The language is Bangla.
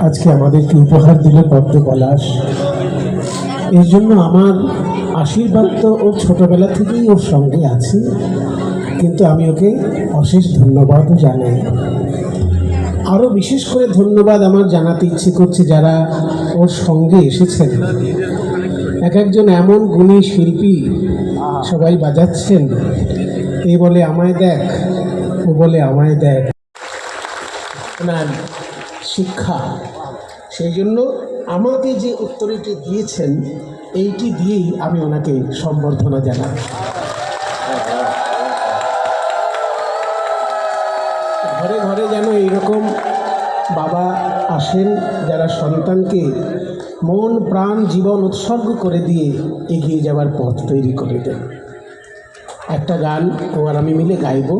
আজকে আমাদেরকে উপহার দিল পদ্ম পলাশ। এর জন্য আমার আশীর্বাদ তো ওর ছোটবেলা থেকেই ওর সঙ্গে আছে, কিন্তু আমি ওকে অশেষ ধন্যবাদও জানাই। আরও বিশেষ করে ধন্যবাদ আমার জানাতে ইচ্ছে করছে যারা ওর সঙ্গে এসেছেন। এক একজন এমন গুণী শিল্পী, সবাই বাজাচ্ছেন, এই বলে আমায় দেখ, ও বলে আমায় দেখ, ওনার শিক্ষা। সেই জন্য আমাকে যে উত্তরটি দিয়েছেন, এইটি দিয়েই আমি ওনাকে সম্বর্ধনা জানাই। ঘরে ঘরে যেন এইরকম বাবা আসেন, যারা সন্তানকে মন প্রাণ জীবন উৎসর্গ করে দিয়ে এগিয়ে যাওয়ার পথ তৈরি করে দেন। একটা গান ও আর আমি মিলে গাইব।